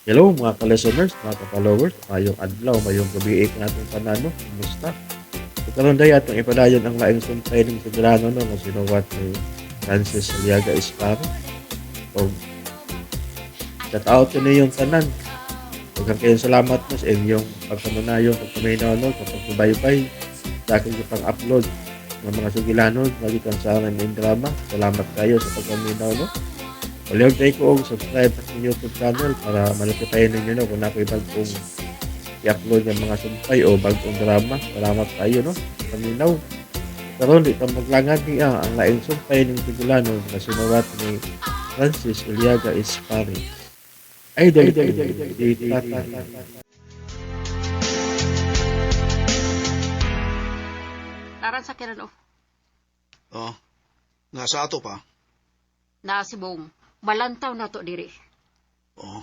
Hello mga ka-listeners, mga ka-followers, mayong adlaw, mayong gabi natin panano, kumusta? So karon day atong ipadayon ang laing sumpay ng soberano no, nga sinuwat ni Francis Aliaga Esparo. O shout out to yung tanan. Daghang kayong salamat mo sa inyong pagpanunayon, pagpaminaw no, pagsubaybay sa aking pang-upload ng mga sugilanon, magikan sa aming drama. Salamat kayo sa pagpaminaw no. Huwag tayo ko subscribe sa aking YouTube channel para malapitayin ninyo no, kung nako'y bagong i-upload ng mga sumpay o bagong drama. Salamat tayo no, paminaw. Karon dito maglangan niya ang laing sumpay ng Tigulano na sinuwat ni Francis Uliaga Espari. Idol ko di tata. Taran sa kiran of Oh, nga sa ato pa. na si Bong. Balantaw na to diri. Oh,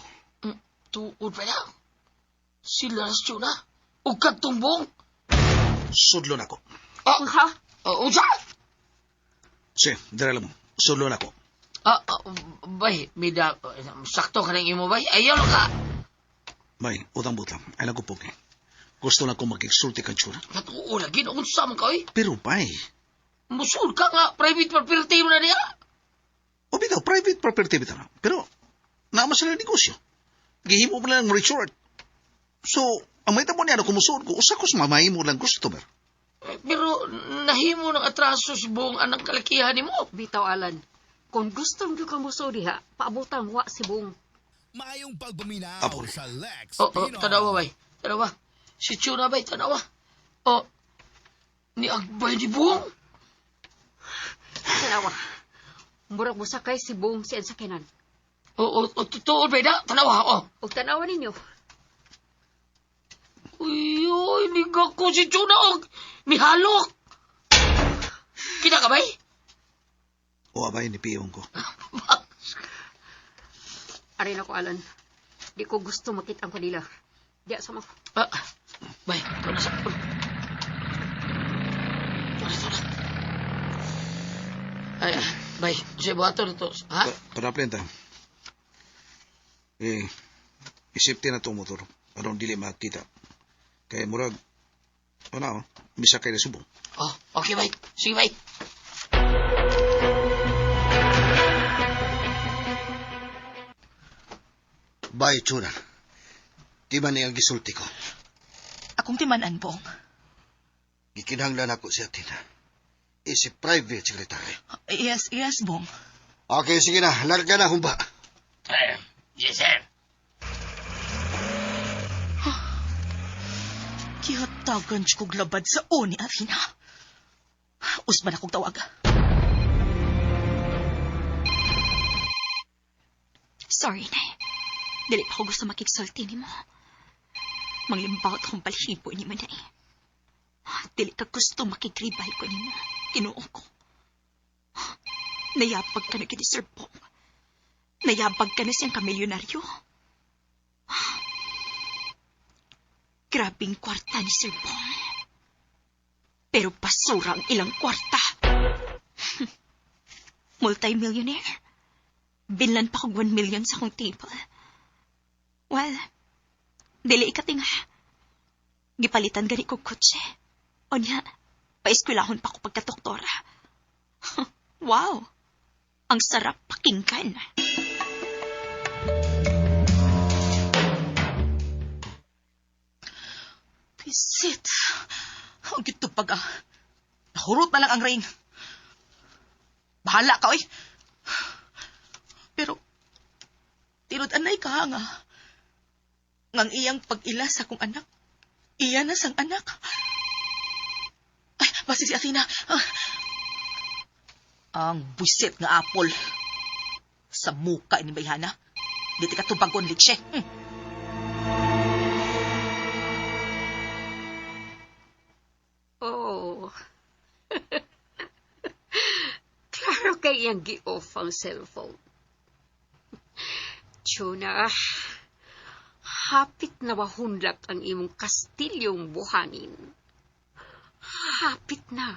Tuod pa na. Sila na. Huwag kang tumbong. sudlon ako. Ha? Usa? Si, dira mo. Sudlon ako. Bay, mida, sakto ka ng imo, bay. Ayaw lang ka. May, utang butang. Ay nagupog eh. Gusto na ko magigsulti ka tsura. Natuo lagi, naunsa man ka, eh. Pero bay, Musul ka nga, private property mo na niya. o bitaw, private property bitaw na. Pero, naman sila negosyo. Gihimo mo lang resort. So, ang may tamo niya na kumusuod ko, usa ko sa mamay mo lang customer. Pero, nahimo ng atraso si buong anang kalakihan ni mo. Bitaw Alan. Kung gusto mo ka mo diha, paabutang wa si Bong. Mayong pagbuminaw Apol. sa Lex Pinoy. Tanawa, bay. Tanawa. Si Chuna, bay, tanawa. Ni Agbay ni buong. Tanawa. Murag mo sakay si Bong siyan sa kinan. Tuod, bay na. Tanawa, Og tanawa ninyo. Uy, liga ko si Chuna, mihalok. Kita ka, bay? O abay ni piyong ko. Arin ako Alan. Di ko gusto makita ang kanila. Diya sama ko. Bay, ito na sa... Ito na. Ay, bay, siya buhato na to. Ha? Panaplenta. Isipti na itong motor. Anong dili makita. Kaya murag, misakay na subong. Okay, bay. Sige, bay. Bay, Chuna. Di man niya gisulti ko. Akong timanan, Bong. Gikinahanglan ako siya, Tina. Si private secretary. Yes, Bong. Okay, sige na. Larga na, humba. Yes, sir. Kihatagan siya kong labad sa oni, Athena. Usman akong tawag. Sorry, Nay. Dili pa ako gusto makiksulti ni mo. Manglimbawat akong balhibo ni mo, Nay. Dili ka gusto makikribal ko ni mo. Tinuong ko. Nayabag ka na kini Sir Bong. Nayabag ka na siyang kamilyonaryo. Grabing kwarta ni Sir Bong. Pero basura ang ilang kwarta. Multi-millionaire. Binlan pa kong 1 million sa akong table. Well, dili ikatinga. Gipalitan gani ko kotse. O niya, paiskwilahon pa ko pagkatoktora. Wow! Ang sarap pakinggan. Pisit. Ang gito pag nahurot na lang ang rain. Bahala ka, oy. Pero, tinod-anay ka nga. Ngang iyang pag-ila sa kong anak. Iya na sang anak. Ay, basi si Athena. Ang busit nga apol. Sa muka ni Bayhana. Dito ka tubagon, Litche. Oh. Klaro kay iyang gi-off ang cellphone. Chuna, hapit na mahunlak ang imong kastilyong buhanin. Hapit na.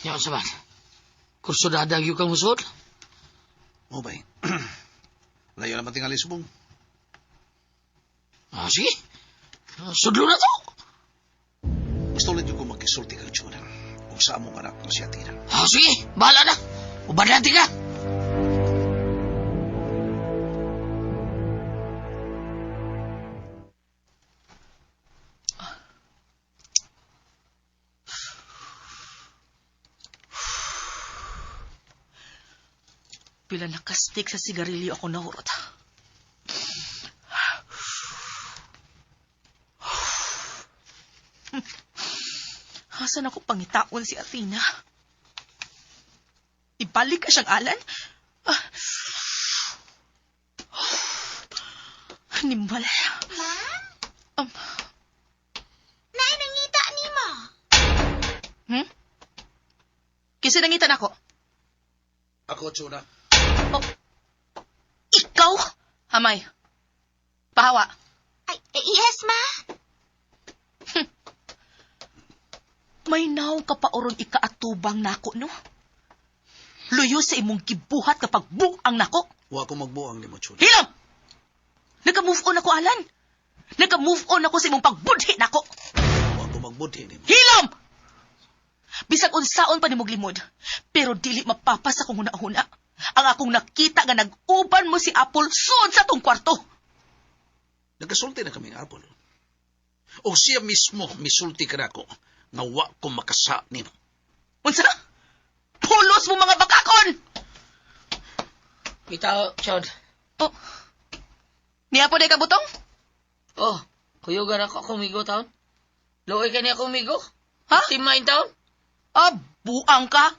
Yan, sabat. Kursunada yung kang musod. O bay, layo naman tingali subong. Sige. Sudlo na to. Gusto ulit yung kung magkisulti kang tsunan. Kung saan mong anak na si Atina. Sige. Bahala na. Ubadati ka. Pila nakastik sa sigarilyo ako nahurot. Hasan ako pangitaon si Athena? Ibalik ka siyang alan? Animal. Ma'am? Nay, nangita ni mo. Kasi nangitan ako? Ako, Tsuna. Ikaw? Amay. Pahawa. Ay, yes, ma. May naw ka pa oron ikaatubang nako, no? Luyo sa imong gibuhat kapag buang nako. Wa ko magbuang ni mo, Tsuna. Hilam! Nagka-move on ako, Alan. Nagka-move on ako sa imong pagbudhi nako. Wa ko magbudhi ni mo. Hilam! Bisag unsaon pa ni mong limod, pero dili mapapas akong huna-huna. Ang akong nakita nga nag-uban mo si Apple sud sa tong kwarto. Nagkasulti na kaming Apple. O siya mismo misulti ka na ako nga wa ko makasa ni mo. Unsa? Pulos mo mga bakakon! Kita, Chod. Oh. Niya po na kabutong? Oh, kuyugan ako kumigo taon. Luoy ka niya kumigo. Ha? Timain taon. Buang ka?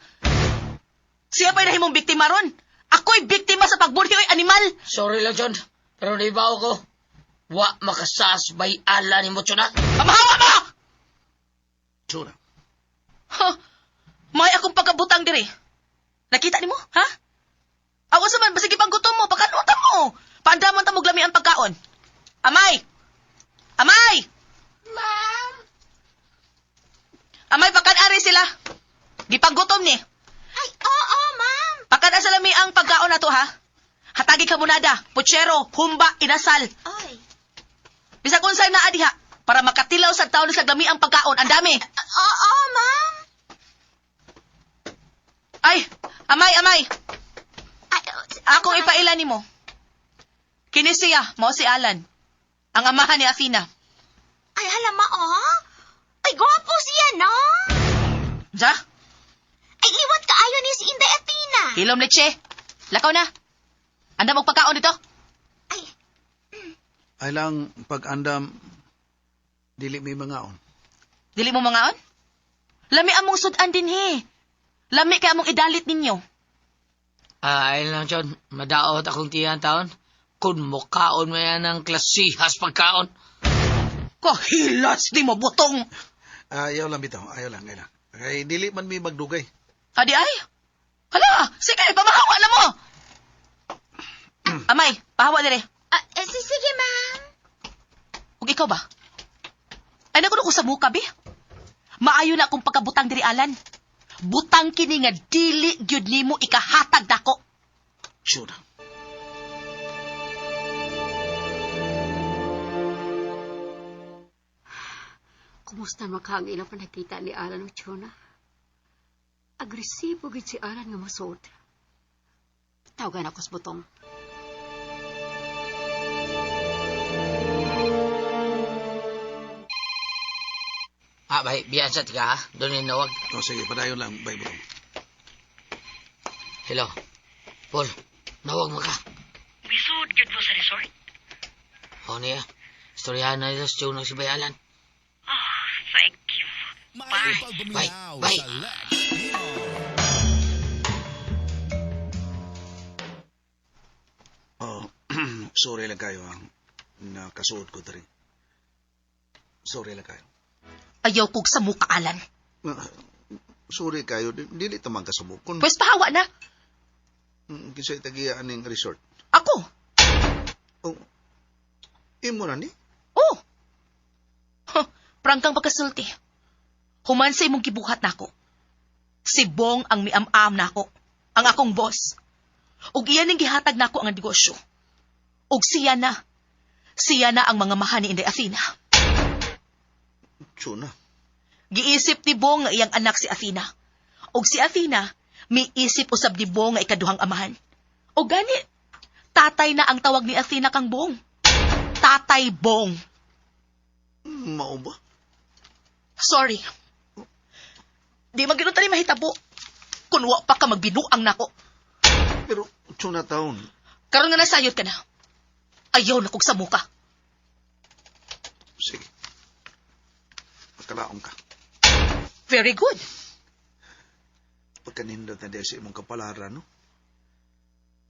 Siya pa'y nahimong biktima ron. Ako'y biktima sa pagbudhi oy animal. Sorry lang, Chod. Pero naibaw ko. Wa makasas bay ala ni mo, Chod. Pamahawa mo! Tsuna. May akong pagkabutang diri. Nakita ni mo, ha? Awas naman, basig ipanggutom mo, pagkanutan mo. Paandaman ta mo glami ang pagkaon. Amay! Amay! Ma'am? Amay, pakan-ari sila. Gipanggutom ni. Ay, oo, ma'am. Pakan sa lami ang pagkaon na to, ha? Hatagi ka munada, putsero, humba, inasal. Ay. Bisag unsay naa diha para makatilaw sa taon sa glami ang pagkaon. Ang dami. Oo, ma'am. Ay, amay. Ay, Akong ipailan ni mo. Kini siya, mao si Alan. Ang amahan ni Athena. ay, halama, oh. Ay, gwapo siya, no? Ja? Ay, liwat ka ayo ni si Inday Athena. Hilom leche. Lakaw na. Anda mo pagkaon dito. Ay, Ay lang pag-andam dili may mangaon. Dili mo mangaon? Lami among sudan din he. Lami kay among idalit ninyo. Ay lang, Chod. Madaot akong tiyan taon. Kung mukaon mo yan ng klasihas pagkaon. Kahilas di mo butong. Ayaw lang bitaw, ayaw lang. Kay dili man may magdugay. Adi ay. Hala, sige, pamahawa na mo. Amay, pahawa dire. sige, ma'am. Ug ikaw ba? Ay nakuno ko sa muka, be. Maayo na akong pagkabutang diri, Alan. Butang kini nga dili gyud nimo ikahatag dako. Tsuna. Kumusta makang ilang panakita ni Alan o Chona? Agresibo gid si Alan nga masod. Tawagan ako sa butong. Bay, biyansa tika ha. Doon yung nawag. O sige, padayon lang, bay bro. Hello. Paul, nawag mo ka. Bisod gyud mo sa resort. O niya, istoryahan na ito sa Chona si Bayalan. Oh, thank you. Mayong pagbuminaw Bye. sa Lex Pino. Oh, sorry lang kayo ang nakasuot ko tari. Sorry lang kayo. Ayaw kog sa muka, Alan. Sorry kayo, dili tamang kasabukon. Pwes pahawa na. Kisay tagiya aning resort. Ako. Oh, imo na ni? Oh. Prangkang pagkasulti. Human sa imong gibuhat nako. Si Bong ang miam-am nako. ang akong boss. Ug iyan ning gihatag nako ang negosyo. Ug siya na ang mga mahan ni Inday Athena. Chuna, Giisip ni Bong nga iyang anak si Athena. Ug si Athena, miisip usab ni Bong nga ikaduhang amahan. O gani, tatay na ang tawag ni Athena kang Bong. Tatay Bong. mao ba? Sorry. Di maginon tani mahitabo. Kung wa pa ka magbinuang nako. Pero, Chuna taon, Karon nga nasayod ka na. Ayaw na kog sa muka. sige. Pagkalaom ka. Very good. Pagkanindot na dahil sa imong kapalaran, no?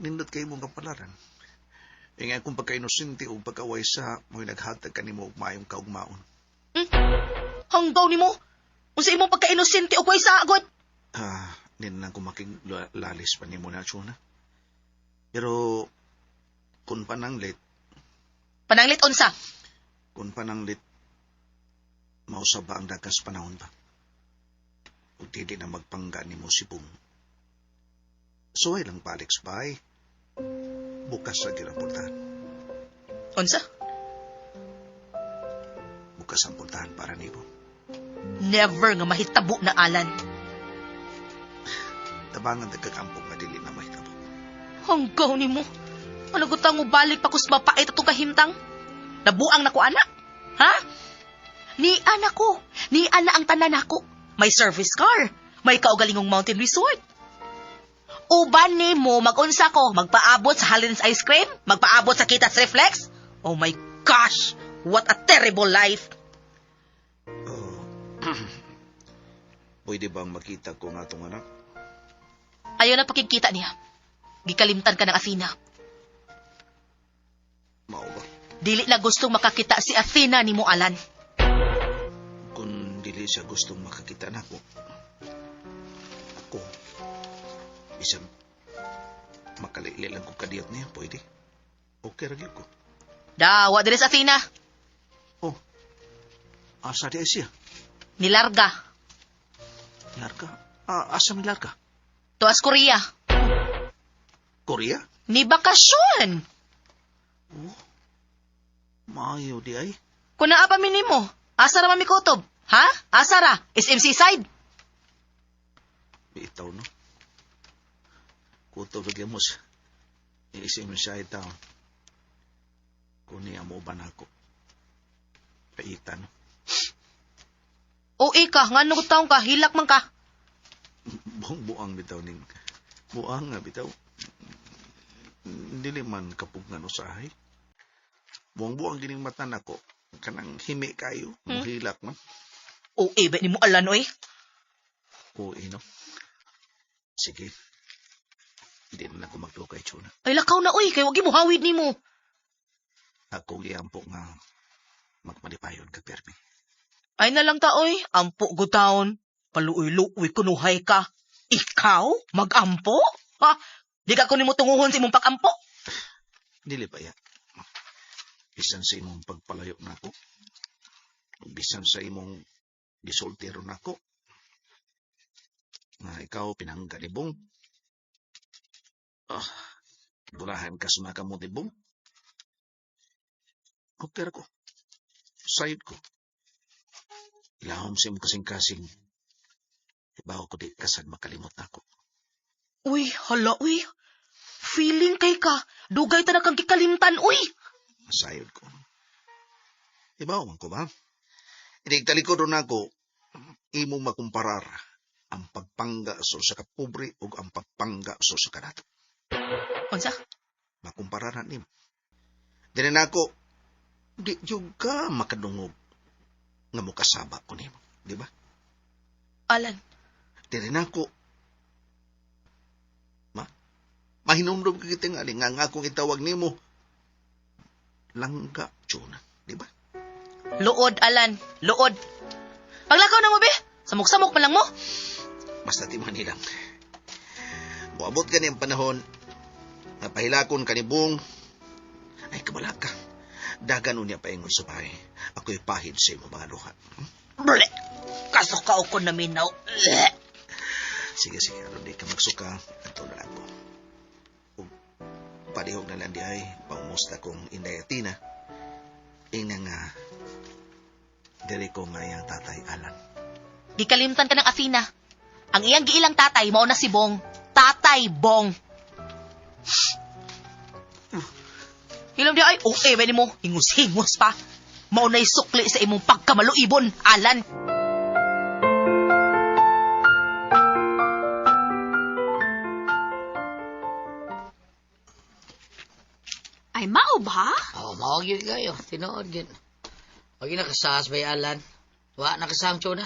Nindot kayo imong kapalaran. Ingay kung pagka-inusinti o pagka-waysa, mo'y naghatag ka ni mo mayong kaugmaon. Hanggaw ni mo. Unsa imong pagka-inosente o kuway sa agod. Ninan ko making lalis pa ni mo na, Chuna. Pero, kung pananglit, Pananglit unsa? kung pananglit, mausap ba ang dagas panahon ba? Kung hindi na magpangga ni mo si Bong. Suway lang pa, Alex, bye. Bukas sa ginapultahan. Unsa? Bukas ang pultahan para ni mo. Never nga mahitabo na Alan. Tabangan nagkakampong madili na mahitabo. Hanggaw ni mo. Ano gutang mo balik pa kus mapait atong kahimtang? Nabuang na ko anak. Ha? Ni anak ko. Ni ana ang tanan nako. May service car. May kaugalingong mountain resort. Uban ni mo mag-unsa ko. Magpaabot sa Hallin's Ice Cream? Magpaabot sa Kitas Reflex? Oh my gosh! What a terrible life! Pwede bang makita ko nga itong anak? Ayaw na pakikita niya. Gikalimtan ka ng Athena. Mao ba? Dili na gustong makakita si Athena ni mo, Alan. Kung dili siya gustong makakita na ako, bisag makalili lang ko kadiyot niya, pwede. Okay ragil ko. Dawa din sa Athena. Oh, asa di siya? Nilarga. Larga? Asa mi larga? Tuas Korea. Korea? Ni bakasyon. Maayo di ay. Kung naapa minimo, asa ra mamikutob? Ha? Asa ra? SMC side? Bitaw no. Kutob lagi mo sa iisim siya itaw. Kung niya mo ba na ako. Paitan. O ika, nga nung taong ka, hilak man ka. Buang bitaw ning. Buang nga bitaw. Dili man kapugngan usahay. Buang gining mata nako. Kanang himi kayo. Mohilak man. O iba ni mo Alan, oy. Oo, no? Sige. Hindi na ako magdukay, Chuna. Ay, lakaw na, oy. Kaya wag mo hawid ni mo. Ako giyampo nga magmalipayon ka, Permi. Ay na lang ta, oy. Ampo gutaon. Paluoy-luoy kunuhay ka. Ikaw? Mag-ampo? Ha? Di ka kunin mo tunguhon sa imong pag-ampo? Dili pa ya. Bisan sa imong pagpalayo na ako. Bisan sa imong gisoltero na ako. Nga ikaw pinangga ni Bong. Dulahan ka sa mga kamot ni Bong. Okay ko. Sayod ko. Ilahom sa imong kasing-kasing. Ibaw ko di kasad makalimot na ako. Uy, hala, uy. Feeling kay ka. Dugay ta na kang kikalimtan, uy. Sayod ko. Ibaw man ko ba? Inig-talikod ron ako, imong makumparar ang pagpangga so sa kapobre o ang pagpangga so sa kanato. Unsa? Makumpararan nimo. Dili na ako, di juga makadungog nga mukasaba ko nimo, di ba? Alan. Dili na ako, mahinumdum ka kita nga akong itawag nimo, langga, Chuna, di ba? Luod, Alan. Luod. Paglakaw na mo, be. Samok-samok pa lang mo. Basta ti manilang. Muabot gani ang panahon, napahilakon ka ni Bong, ay kabala ka. Dagan unya paingon sa bahay. Ako'y pahid sa imo mga luha. Bleh. Kasok ka ko na minaw. Bleh. Sige, aron di ka magsuka. Ato na lang ko. Ug padihog na lang di ay paumusta kong Inday at Tina. Ina nga, diri ko nga yung tatay Alan. Di kalimtan ka ng Athena. Ang iyang giilang tatay, mao na si Bong. Tatay Bong. Hilam di ay, ba ni mo? Hingus-hingus pa. Mao na'y sukli sa imong pagkamaluibon, Alan. Ay, mao ba? Oh, mao gyud kayo. Tinuod gyud. Wag nakasas bay Alan. Wa nakasangcho na.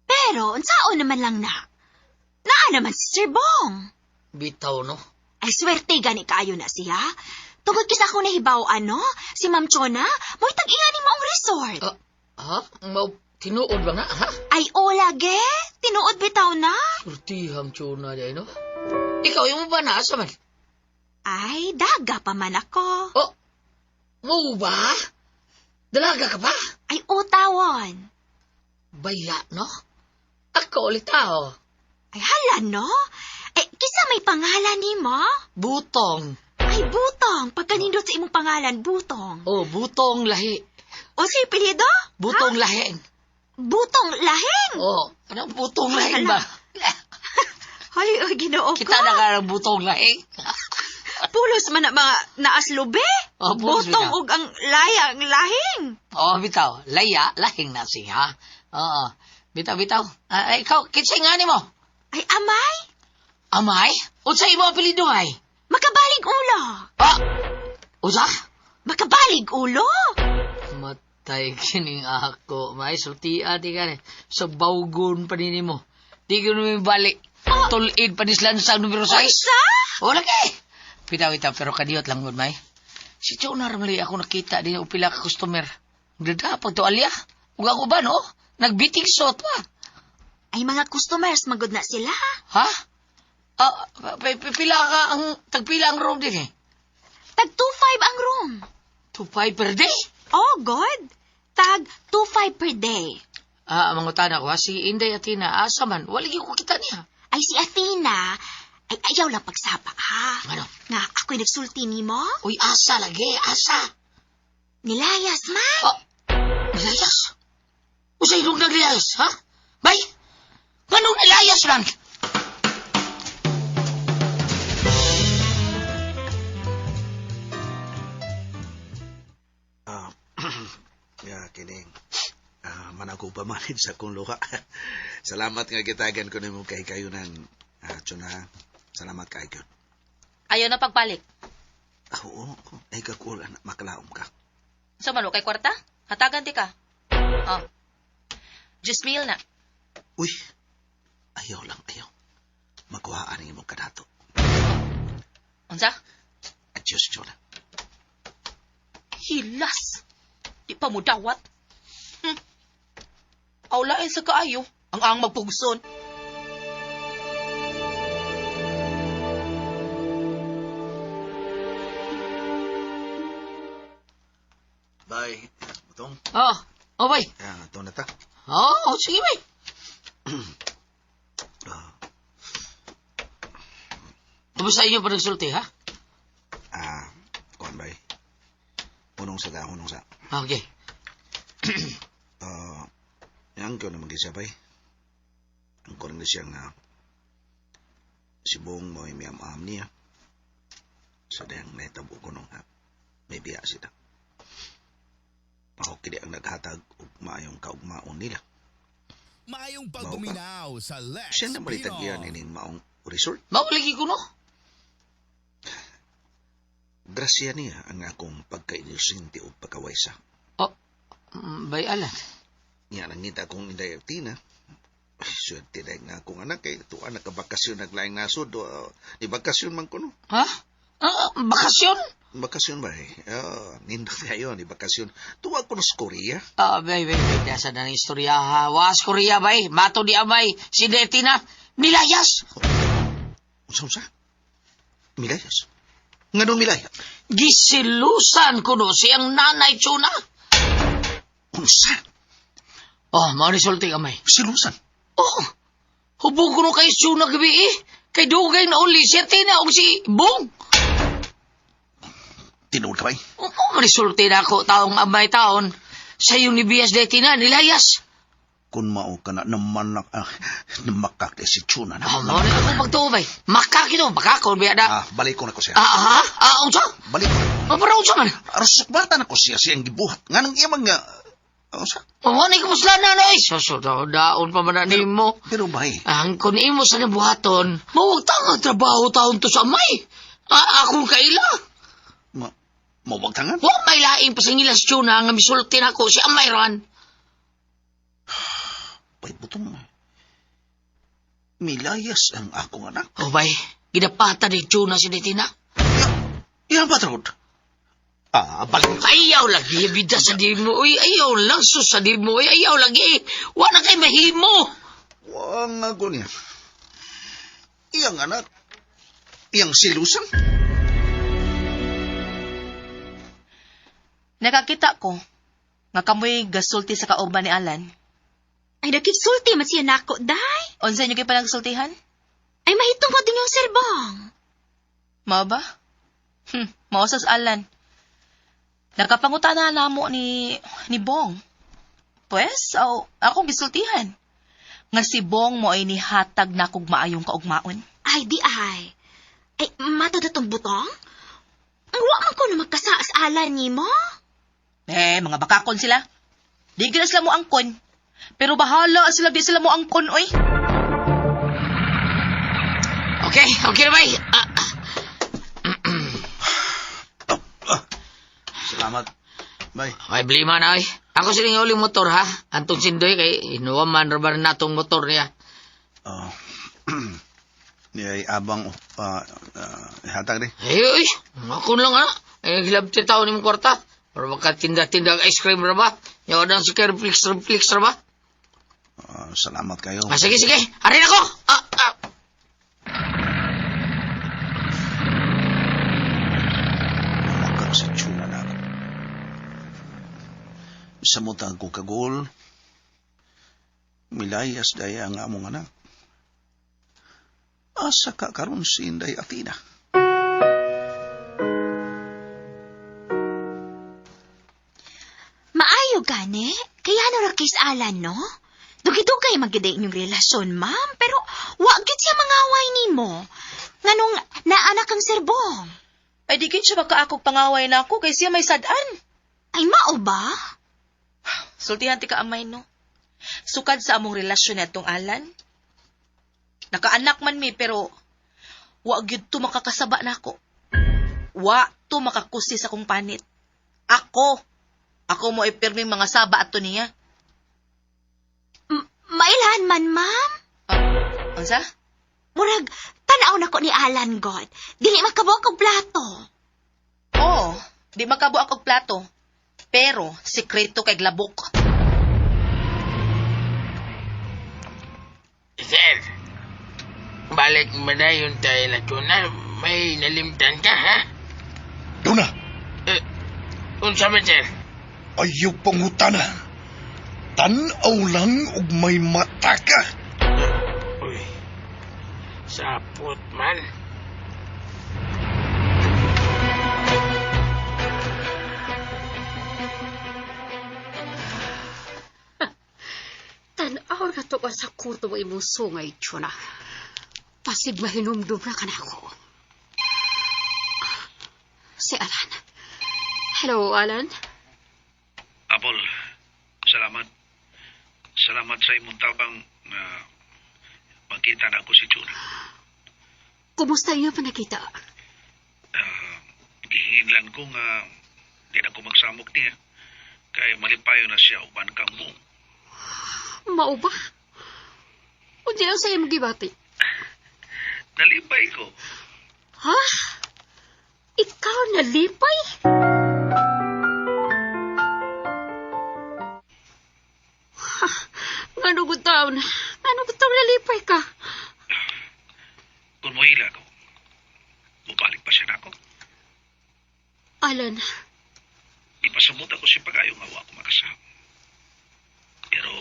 Pero, unsaon naman lang na? Naa naman si Sir Bong. Bitaw no. Ay, swerte gani kaayo na siya. Tungod kisa ako nahibaw, ano? Si Ma'am Chona, mo'y tag-ingani maong resort. Ha? Mau tinuod ba nga, ha? Ay, lage. Tinuod bitaw na. Surtihang tuna di no. Ikaw yung ba na asa man? Ay, daga pa man ako. Oh. Mo ba? Dalaga ka pa? Ay, utawon. Baya, no? Ako ulit tao. Ay, hala, no? Eh, kisa may pangalan ni mo? Butong. Ay, Butong. Pagkanindot sa imong pangalan, Butong. Oh, butong lahi. O si pilido? Butong lahing. Butong lahing. Oh, anong butong lahing ba? Ay, ginoo ko. Kita na ka ng butong lahing. Pulos man na mga naaslube. Oh, pulos Butong bitaw. ug ang layang lahing. Oh, bitaw. Laya, lahing na siya. Oo. Bitaw. Ikaw, kitsay nga ni mo. Ay, amay. Amay? Unsay mo apelido ay? Makabalig ulo. Usa? Makabalig ulo. Matay kining ako. May sultia di ka sa bawgon pa nini mo. Di ko namin balik. Tulid panislan sa numero 6. Sa? O lagi. Bitaw, pero kadiyot lang gud may. Si Jonar mali ako nakita din og pila ka customer. Dadapag to alya. Ug ako ba no? Nagbiting shot pa. Ay, mga customers, magod na sila. Ha? Pila ka ang tagpila ang room din eh. Tag 2.5 ang room. 2.5 per day? Oh, God. Tag 2.5 per day. Mangutan ako ha. Si Inday at Tina, asa man. Waligi ko kita niya. Ay, si Athena, ay ayaw lang pagsapa, ha? Ano? Nga, ako'y nagsulti ni mo. Uy, asa lagi, asa. Nilayas, man. Nilayas? Usay nung naglayas, ha? Bay? Manong nilayas lang? Kining. Manago pa manin sa kong luha. Salamat nga gitagan ko nimo kay kayo ng Chona. Salamat kayo. Ayaw na pagbalik. Oo, ay kakulan makalaom ka. Sa malo kay kwarta? Hatagan ti ka. Oh. Just meal na. Uy, ayaw. Makuhaan ang imong kadato. Unsa? Adios, Chona. Hilas. Di pa mo dawat. Aulain sa kaayo. Ang magpugson. Bye. Butong. Bay. Ito na ta. Sige, bay. Tapos sa inyo pa nagsulti, ha? Kuhan, bay. Unong sa. Okay. Yang ko naman siya, bay. Ang ko na siya nga si Bong mo ay miyam-am niya. Sa dayang naitabo ko nung may biya sila. Ako kini ang naghatag ug maayong kaugmaon nila. Maayong pagbuminaw sa Lex Siya na malitag Pino. ining maong resort. Mauligi ko, no? Grasya niya ang akong pagka-inusinti o pagkawaysa. Bay, Alan. Nga nangita akong Inday at Tina. Ay, swerte dahil nga akong anak kay tuwa nakabakasyon naglaing nasod. Ni bakasyon man ko no. Ha? Bakasyon? Bakasyon ba eh? Nindot kayo ni bakasyon. Tuwa ko no sa Korea. Bay. Dasa na ng istorya, ha? Was Korea, bay. Mato di amay. Si Detina. Nilayas. Unsa? Milayas? Nga doon milaya? Gisilusan ko no siyang nanay Chona. Unsa? Maulisulti amay. Silusan? Hubog ko no kay Chuna gabi eh. Kay dugay na uli siya tina og si Bong. Tinuod ka ba? Marisulti na ako taong amay taon. Sa yung ni Bias de tina nilayas. Kung mao ka na naman namakak si Chuna na. Mo na akong pagtuobay. Makakito, makakon biya na. Balik ko na ko siya. Unsa? Balik ko. Para unsa man? Arasakbata na ko siya siyang gibuhat. Nga nang iya mga... Sa? Ni ko muslana na eh. Daon pa man na nimo. Pero ba eh? Ang kun imo sa nabuhaton, mawag tanga trabaho taon to sa may. Akong kaila. Mawag tangan? Wa may laing pa sa ngila si Chuna nga misulti na ko si Amay ron. Bay butong. Milayas ang akong anak. Bay, gidapata ni Chuna si Detina. Yan ba, Trod? Balik. Ayaw lagi, bida sa di mo. Uy, ayaw lang, sus sa di mo. Uy, ayaw lagi. Wala kay mahimo. Wang ako niya. Iyang anak. Iyang silusan. Nakakita ko nga kamoy gasulti sa kauban ni Alan. Ay, nakigsulti man siya nako, day. Unsa niyo kay panagsultihan? Ay, mahitong ko din yung serbang. Mao ba? Mausas Alan. Nakapangutana na mo ni Bong. Pues, akong gisultihan. Nga si Bong mo ay nihatag na kog maayong kaugmaon. Ay, di ay. Ay, mato na tong butong? Ang man ko na magkasaas alan ni mo. Mga bakakon sila. Di gina sila mo angkon. Pero bahala sila, di sila mo angkon, oy. Okay na bay. Salamat. Bay. Ay, blima na ay. Ako siling uling motor ha. Antong sindoy kay inuwaman rabar natong motor niya. Niyay abang hatag rin. Ay, ako lang ha. Hilab ti tao ni mong kwarta. Para makatinda-tinda ice cream ra ba? Yaw na si Reflex ra ba? Salamat kayo. Sige. Arin ako! Makak sa Chuna na. Sa mutang ko kagol, milayas daya ang among anak. Asa ka karon si Inday Athena. Maayo gani? Kaya no rakis alan, no? Dugay-dugay magiday inyong relasyon, ma'am. Pero wag gid siya mangaway nimo. Nganong naanak kang serbong. Ay, di gid siya makaakog pangaway na ako kay siya may sadan. Ay, mao ba? Sultihan ti ka amay, no? Sukad sa among relasyon na itong Alan. Nakaanak man mi, pero wag yun to makakasaba na ako. Wa to makakusi sa kong panit. Ako mo ipirming mga saba ato niya. Mailan man, ma'am? Unsa? Murag, tanaw na ko ni Alan God. Dili makabuok og plato. Oo, di makabuak og plato. Pero, sekreto kay glabok. Sir, balik mo na yung tayo na Chuna. May nalimtan ka, ha? Tuna, Unsa man, sir? ayaw pangutana. Tanaw lang ug may mata ka. Uy, sapot man. Tanaw na to sa kurto mo imong sungay, Chuna. Pasig mahinumdum na ka na ako. Si Alan. Hello, Alan. Apol, salamat. Salamat sa imong tabang na magkita na ako si Chuna. Kumusta inyo pa nakita? Gihinlan ko nga di na ko magsamok niya. Kay malipayo na siya uban kang Bong. Mao ba? Unsa ang sa imong gibati? Nalipay ko. Ha? Ikaw nalipay? Ha? Ngano gud taon? Ngano gud taon nalipay ka? Kung mo hila ko, bubalik pa siya na ako. Alan, Ipasumot ako si pagayo nga wa ko makasama. Pero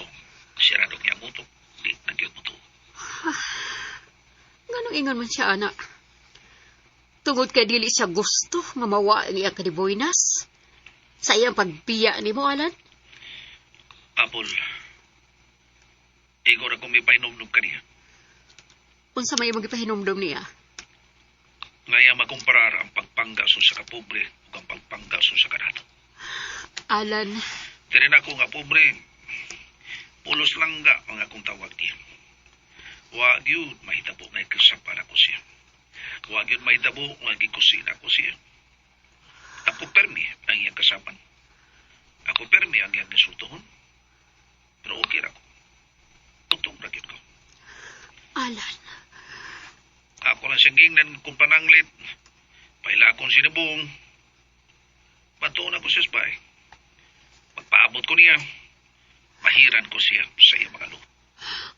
sirado niya muto. Di nagyod mo to. ha? Nganong ingon man siya, anak? Tungod kay dili siya gusto nga mawa ang iyang kaniboynas. Sa iyang pagbiya ni mo, Alan? Apol, igor akong may painomnom ka niya. Unsa may magipahinumdum niya? Ngaya makumparar ang pagpanggaso sa kapobre ug ang pagpanggaso sa kanato. Alan, Dili na ako nga pobre. Pulos lang nga ang akong tawag niya. Wa gyud mahitabo nga ikasapan ako siya. Wa gyud mahitabo nga gikusina ko siya. Ako permi ang iyang kasapan. Ako permi ang iyang resultohon. Pero okay ra ko. Tutong ra gyud ko. Alan, Ako lang siyang gingnan kung pananglit. Paila akong sinabong. Patuon ako siya spy. Pagpaabot ko niya, mahiran ko siya sa iya mga lupa.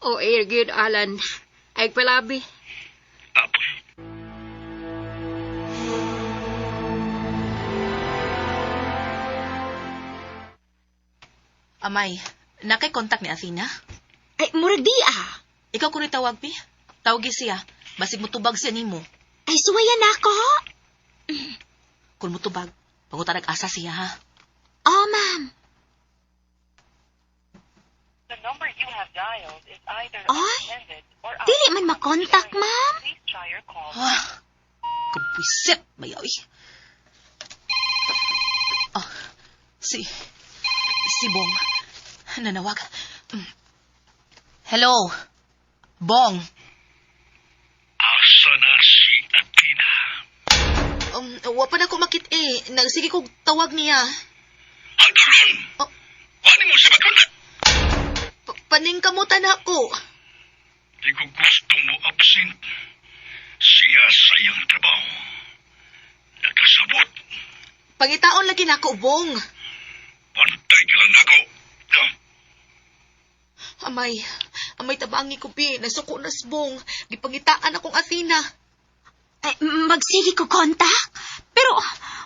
o good, Alan. Ay palabi. Apol. Amay, nakay kontak ni Athena? Ay, murag di ah. Ikaw ko rin tawag, Pi. Tawagi siya. Basig mutubag siya nimo. Ay, suwayan ako. Kung mutubag, pangutarag asa siya, ha? Oh, ma'am. The number you have dialed is either Ay, unattended or dili man makontak, ma'am. Please try your call. Kapisit, mayaw eh. Ah, si Bong. Nanawag. Hello, Bong. Asa na si Athena? Wa pa na ko makit eh. Nagsige kog tawag niya. Hadaron! Oh. Wani mo siya magkunat! Paningkamutan ako. Di ko gusto mo absent. Siya sayang trabaho. Nagkasabot. Pangitaon lagi na ako, Bong. Pantay ka lang ako. Amay tabangi ko, Pi. Nasuko na si Bong. Gipangitaan akong Athena. Ay, magsige ko kontak. Pero,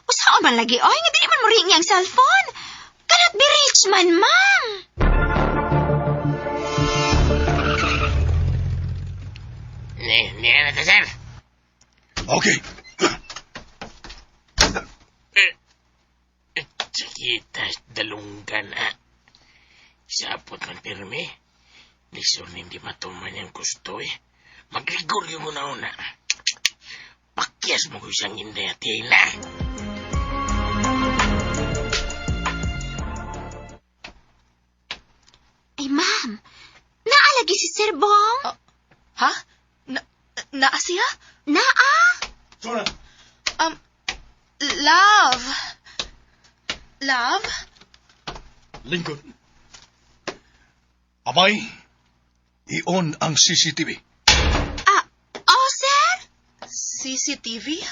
usaon man lagi, oy, nga di man mo ring ang cellphone. Cannot be reached man, ma'am. Hindi na ta, sir. Okay. Sakita, dalunggan, ha? Sapot man pirmi. Lisod hindi matuman yung gusto, eh. Magrigor yung una-una. Pakyas mo ko isang hindi at na. Ay, ma'am. Naalagi si Sir Bong. Ha? Naa siya? Naa. Love. Love? Lincoln. Amay, i-on ang CCTV. Oh, sir? CCTV?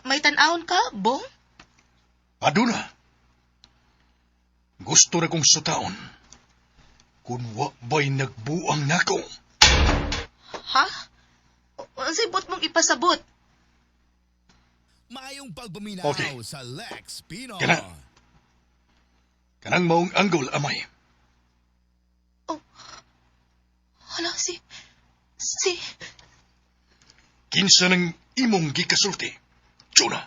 May tanawon ka, Bong? Aduna. Gusto na kong sutaon. Kung wa ba'y nagbuang nako. Ha? Ang sibot mong ipasabot. Maayong pagbuminaw Okay. sa Lex Pino. Kanang maong anggol, amay. Hala, si... Kinsa ng imong gikasulti, Jonah.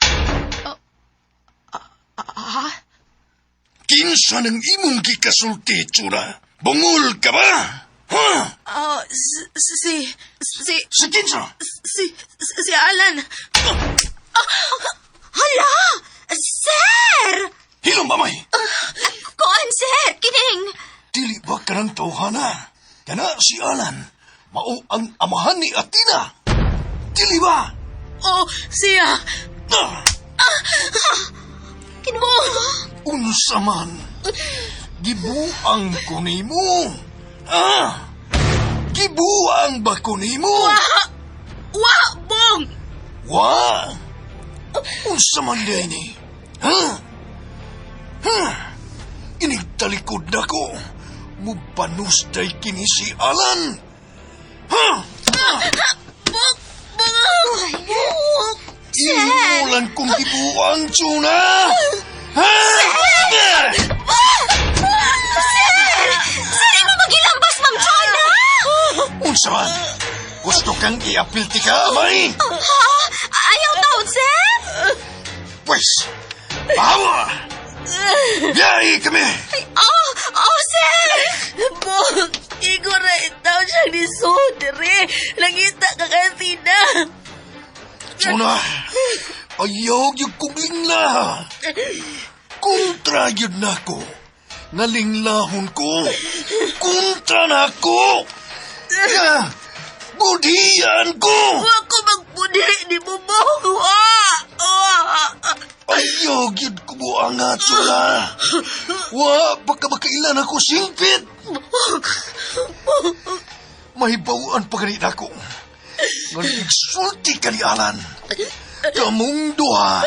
Kinsa ng imong gikasulti, Jonah. Bungol ka ba? Ha? Si Kinsa? Si Alan. Hala! Sir! Hilom, amay. Kuan, sir! Kining! Dili ba ka ng tawhana? Kana si Alan, mao ang amahan ni Athena. Dili ba? Oh, siya. Kinuha! Unsa man, gibuang ko nimo. Gibuang ba ko nimo? Wa, Bong! Wa? Unsa man ni? Inigtalikod na ko. Mupanusday kini si Alan. Inulan kong gibuang, Jonah. Sir! Sir, mo magilambas, Ma'am Jonah! Unsa man? Gusto kang iapilti ka, amay? Ha? Ayaw taon, sir? Pwes, bawa! Biyay kami! Sir! Bong, igo na itaw siya ni Sodere. Langita ka kasi na. Chuna, ayaw yung kuglingla. Kontra yun na ko. Nalinglahon ko. Kontra na ko. Budiyan ko. Huwag ko magpudiri ni mo, Bong. Ayaw yun ko mo nga, Chuna. Wa, baka makailan ako singpit. Mahibawaan pa ganit ako. Nag-igsulti ka ni Alan. Kamong duha.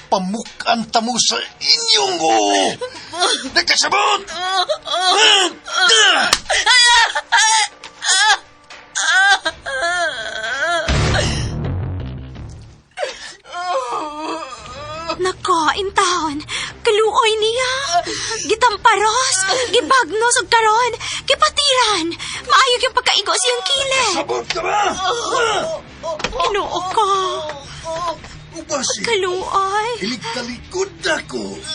Pamukan tamo sa inyong o. Nagkasabot! Nako, intahon. Kaluoy niya. Gitamparos. Gibagnos og karon. Gipatiran. Maayog yung pagkaigo siyang kilid. Sabot ka ba? Inuo ko. Ubasi. Kaluoy. Iligtalikod ako.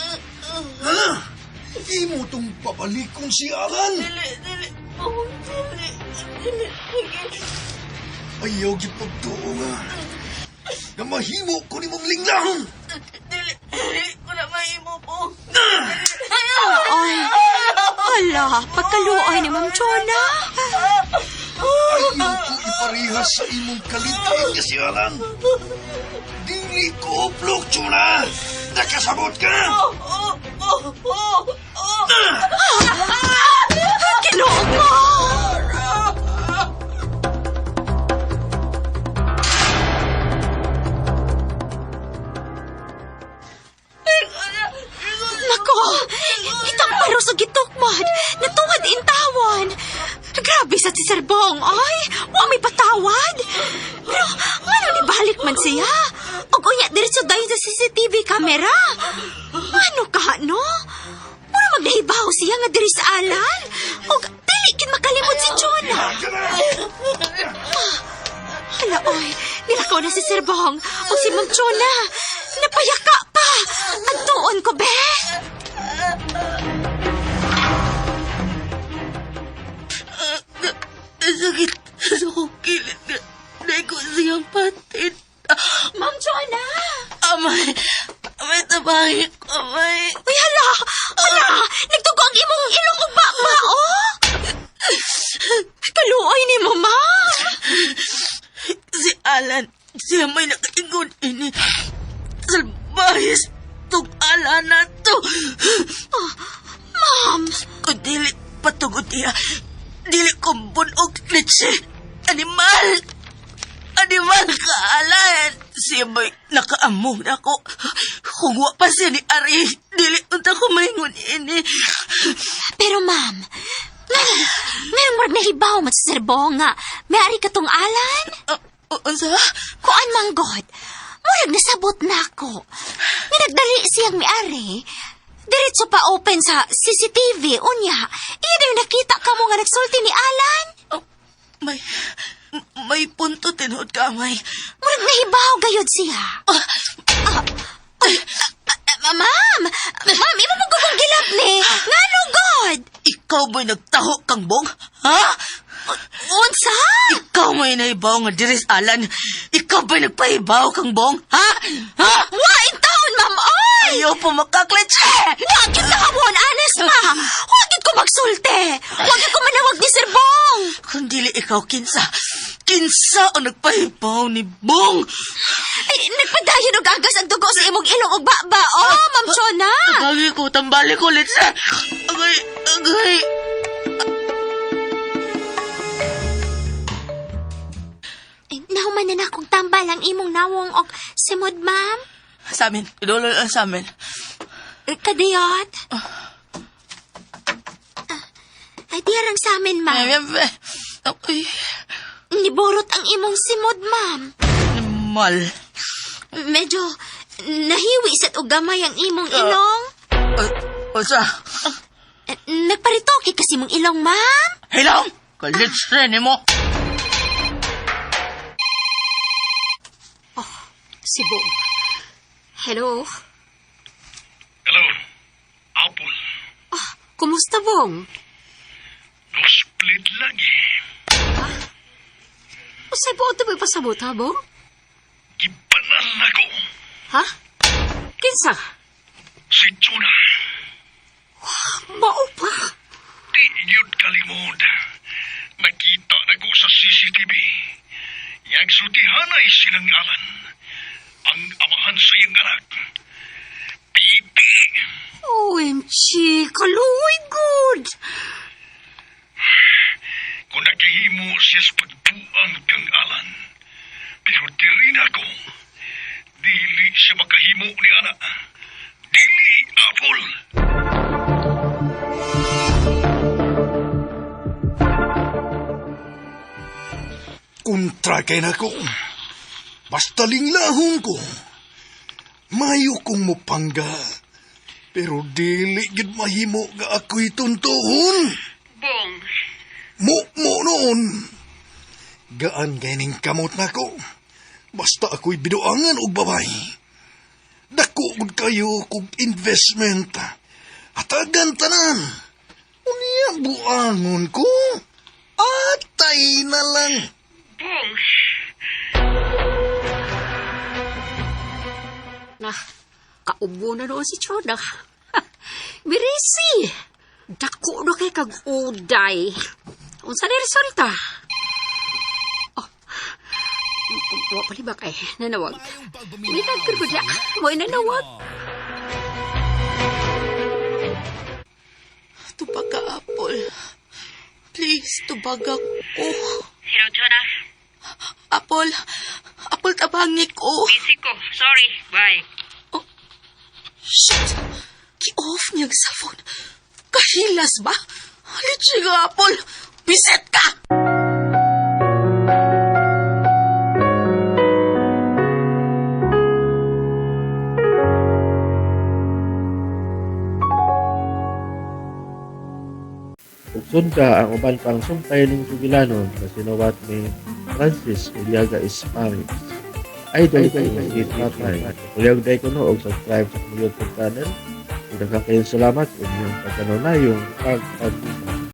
Ha? Imo tong pabalikon si Alan. Ayaw gipagtuo nga. Na mahimo ko ni mong linglahon. Dili ko na mahimo, Bong. Ay, hala, pagkaluoy ni Ma'am Chona. Ayaw ko iparihas sa imong kalitain niya si Alan. Dili ko uplok, Chuna. Nakasabot ka. Ginoo ko. Nako, itang paros o gitukmad. Natuwad intawan. Grabe sa si Sir Bong, ay. Wa may patawad. Pero, ano ni balik man siya? O kuya, diretso dayon sa CCTV camera. Ano ka, no? Mura magnahibaw siya nga diri sa Alan. O, dilikin makalimot si Chona. Hala, oy. Nilakaw na si Sir Bong. O si Ma'am Chona. Napayaka pa. Agtuon ko, be. Sakit sa kong kilid na dahil ko siyang patid. Ma'am Chona. Amay tabahin ko, amay. Uy, hala. Hala. Nagtugo ang imong ilong ug bakba, oh. Kaluoy ni mo, ma'am. Si Alan, siya may nakaingon ini. Salbahis tong Alan na to. Ma'am. Kung dili patugod niya, dili ko bunog litsi. Animal ka, Alan. Siya may nakaamong na ko. Kung wa pa siya ni Ari, dili unta ko maingon ini. Pero, ma'am, mayroong marag nahibaw mat sa Sir Bong nga. May ari ka tong Alan? Unsa? Kuan manggod. Murag nasabot na ako. Nga nagdali siyang may ari. Diretso pa open sa CCTV. Unya, either nakita ka mo nga nagsulti ni Alan. May punto tinood ka, Amay. Murag nahibaw gayod siya. Ma'am, imo mo gugong gilap ni. Nga no, God? Ikaw ba'y nagtaho kang Bong? Ha? Unsa? Ikaw may naibaw nga diris, Alan. Ikaw ba'y nagpahibaw kang Bong? Ha? Wa in taon, ma'am, oy! Ayaw po makaklitse! Wag yun nakabon, honest, ma'am. Wag yun ko magsulte. Wag yun ko manawag ni Sir Bong. Kung dili ikaw, kinsa o nagpahibaw ni Bong? Ay, nagpadayon og agas ang dugo sa imong ilong og baba, oh, Ma'am Chona. Agay ko, tambali ko, litse. Agay. Nahuman na akong tambal ang imong nawong og simod, ma'am. Sa amin, idolo lang sa amin. Kadiyot. Ay, diyarang sa amin, ma'am. Ay, Niborot ang imong simod, ma'am. mal. Medyo nahiwi sa ugamay ang imong ilong. Osa? Nagparitoke kasi mong ilong, ma'am. Hilong! Kalits rin mo. Si Bong. Hello? Hello, Apple. Kumusta, Bong? Split lagi. Usay po ito may pasabot, ha, Bong? Gipanal na ko. Ha? Kinsa? Si Tuna. Mao pa. Di yun kalimod. Nakita na ko sa CCTV. Yang sutihanay silang alan. Ang amahan sa iyang anak. Pipi. OMG, kaluoy good. Kung nakihimo siya sa pagbuang kang alan. Pero dili na ko. Dili siya makahimo ni anak. Dili, Apple. Kontra kay na ko. Basta linglahon ko. Mayo kong mupangga. Pero dili gid mahimo ga ako'y tuntuhon. Bong. Mo noon. Gaan gaining kamot na ko. Basta ako'y biduangan og babay. Dako gud kayo kog investment. Atagan tanan. Unya buangon ko. Atay na lang. Nah, kaubo na doon si Choda. Birisi. Dako na kay kag uday. Unsa ni resulta? Oh. Wa pali ba kay nanawag. Ulitan ko ko dia. Mo nanawag. Tubag ka, Apple. Please, tubag ako. Hello, Jonah. Apple, tabangi ko. Busy ko. Sorry. Bye. Shit! Ki-off niyang sa phone. Kahilas ba? Litsi nga, Apple. Biset ka! Ugsod ka ang uban pang sumpay ning sugilanon na sinuwat ni Francis Iliaga Isparis. Idol ko yung patay. Kuyag day ko no, og subscribe sa YouTube channel. Daghang kayong salamat. Huwag niyong pagkanunayong pag